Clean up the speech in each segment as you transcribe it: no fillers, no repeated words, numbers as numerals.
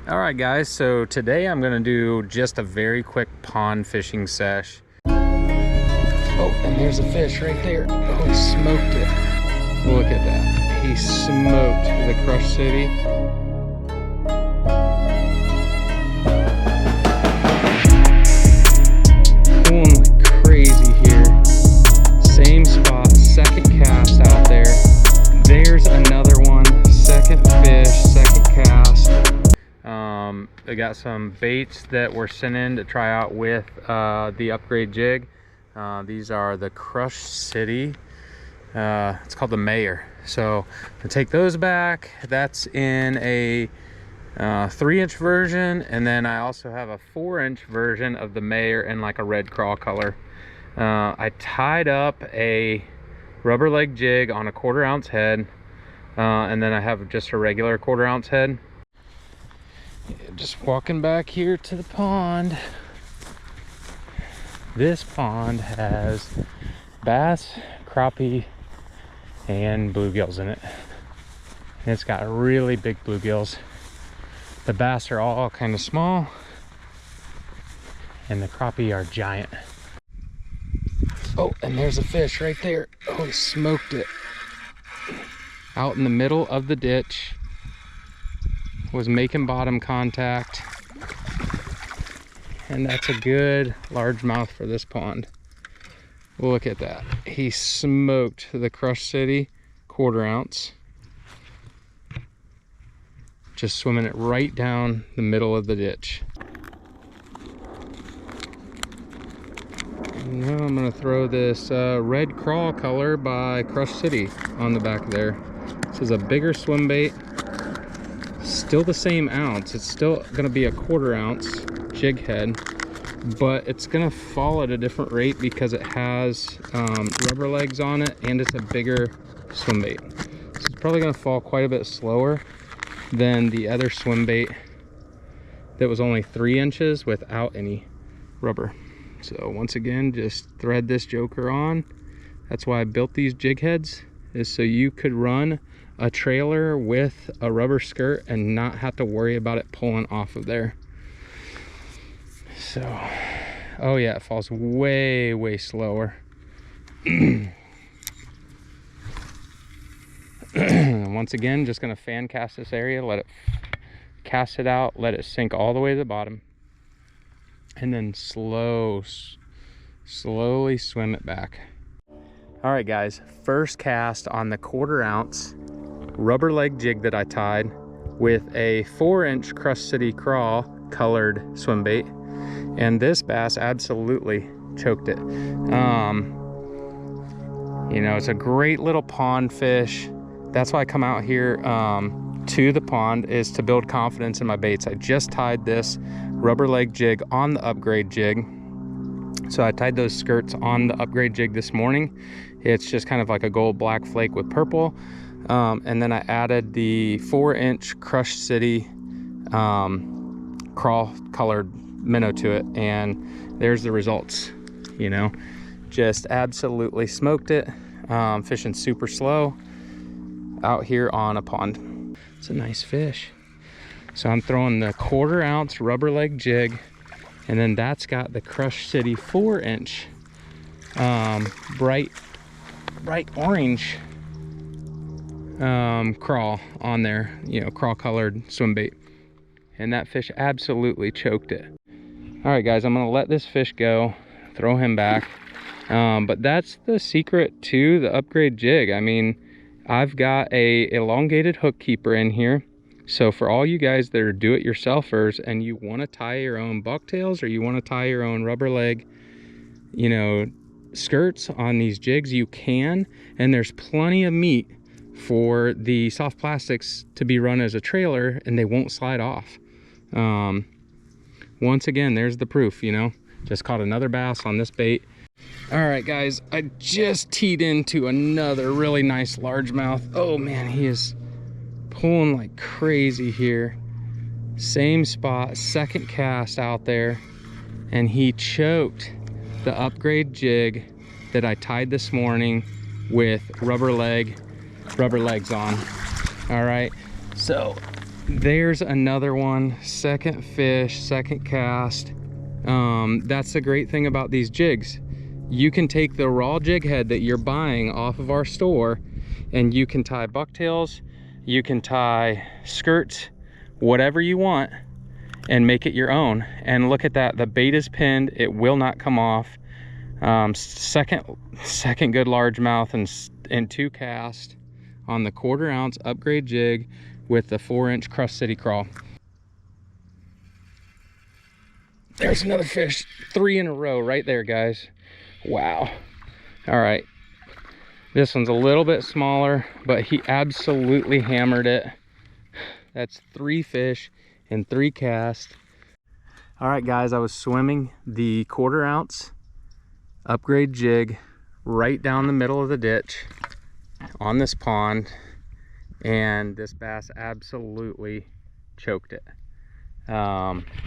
All right guys, so today I'm gonna do just a very quick pond fishing sesh. Oh, and there's a fish right there. Oh, he smoked it. Look at that. He smoked the Crush City. Pulling like crazy here. Same spot, second cast out there. There's another one, second fish, second cast. I got some baits that were sent in to try out with the Upgrade Jig. These are the Crush City. It's called the Mayor. So to take those back, that's in a 3-inch version, and then I also have a 4-inch version of the Mayor in like a red crawl color. I tied up a rubber leg jig on a 1/4 ounce head, and then I have just a regular 1/4 ounce head. Just walking back here to the pond. This pond has bass, crappie, and bluegills in it. And it's got really big bluegills. The bass are all kind of small, and the crappie are giant. Oh, and there's a fish right there. Oh, he smoked it. Out in the middle of the ditch. Was making bottom contact. And that's a good largemouth for this pond. Look at that. He smoked the Crush City 1/4 ounce. Just swimming it right down the middle of the ditch. Now I'm gonna throw this red crawl color by Crush City on the back there. This is a bigger swim bait. Still the same ounce. It's still gonna be a 1/4 ounce jig head, but it's gonna fall at a different rate because it has rubber legs on it and it's a bigger swim bait. So it's probably gonna fall quite a bit slower than the other swim bait that was only 3 inches without any rubber. So once again, just thread this joker on. That's why I built these jig heads, is so you could run a trailer with a rubber skirt and not have to worry about it pulling off of there. So, oh yeah, it falls way slower. Once again, just gonna fan cast this area, let it cast it out, let it sink all the way to the bottom, and then slowly swim it back. All right guys, first cast on the 1/4 ounce rubber leg jig that I tied with a 4-inch Crush City crawl colored swim bait, and this bass absolutely choked it. You know, it's a great little pond fish. That's why I come out here to the pond, is to build confidence in my baits. I just tied this rubber leg jig on the Upgrade Jig. So I tied those skirts on the Upgrade Jig this morning. It's just kind of like a gold black flake with purple. And then I added the 4-inch Crush City crawl colored minnow to it, and there's the results. You know, just absolutely smoked it. Fishing super slow out here on a pond. It's a nice fish. So I'm throwing the 1/4 ounce rubber leg jig, and then that's got the Crush City 4-inch bright orange crawl on there, you know, crawl colored swim bait, and that fish absolutely choked it. All right guys, I'm gonna let this fish go, throw him back, but that's the secret to the Upgrade Jig. I mean, I've got a elongated hook keeper in here, so for all you guys that are do-it-yourselfers and you want to tie your own bucktails, or you want to tie your own rubber leg, you know, skirts on these jigs, you can, and there's plenty of meat for the soft plastics to be run as a trailer, and they won't slide off. Once again, there's the proof. You know, just caught another bass on this bait. All right guys, I just teed into another really nice largemouth. Oh man, he is pulling like crazy here. Same spot, second cast out there, and he choked the Upgrade Jig that I tied this morning with rubber legs on. All right, so There's another one, second fish, second cast. That's the great thing about these jigs. You can take the raw jig head that you're buying off of our store and you can tie bucktails, you can tie skirts, whatever you want, and make it your own. And look at that, the bait is pinned, it will not come off. Second good largemouth and 2 cast on the 1/4 ounce Upgrade Jig with the 4-inch Crush City crawl. There's another fish, 3 in a row right there, guys. Wow. All right, this one's a little bit smaller, but he absolutely hammered it. That's 3 fish and 3 casts. All right, guys, I was swimming the 1/4 ounce Upgrade Jig right down the middle of the ditch on this pond, and this bass absolutely choked it.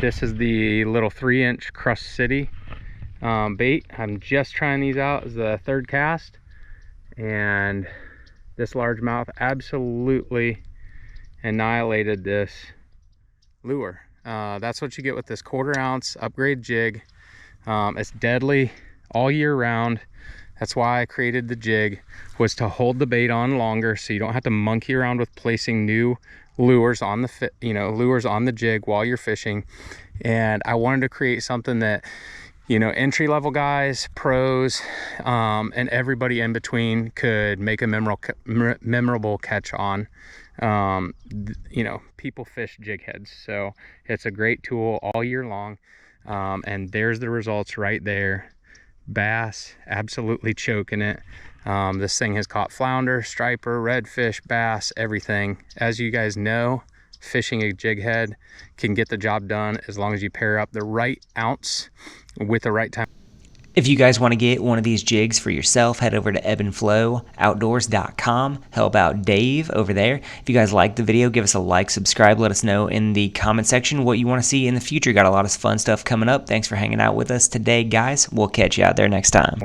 This is the little 3-inch Crush City bait. I'm just trying these out as the 3rd cast, and this largemouth absolutely annihilated this lure. That's what you get with this 1/4 ounce Upgrade Jig. It's deadly all year round. That's why I created the jig, was to hold the bait on longer so you don't have to monkey around with placing new lures on the lures on the jig while you're fishing. And I wanted to create something that, you know, entry-level guys, pros, and everybody in between could make a memorable catch on. You know, people fish jig heads, so it's a great tool all year long. And there's the results right there. Bass absolutely choking it. This thing has caught flounder, striper, redfish, bass, everything. As you guys know, fishing a jig head can get the job done as long as you pair up the right ounce with the right time. If you guys want to get one of these jigs for yourself, head over to ebbandflowoutdoors.com. Help out Dave over there. If you guys liked the video, give us a like, subscribe, let us know in the comment section what you want to see in the future. Got a lot of fun stuff coming up. Thanks for hanging out with us today, guys. We'll catch you out there next time.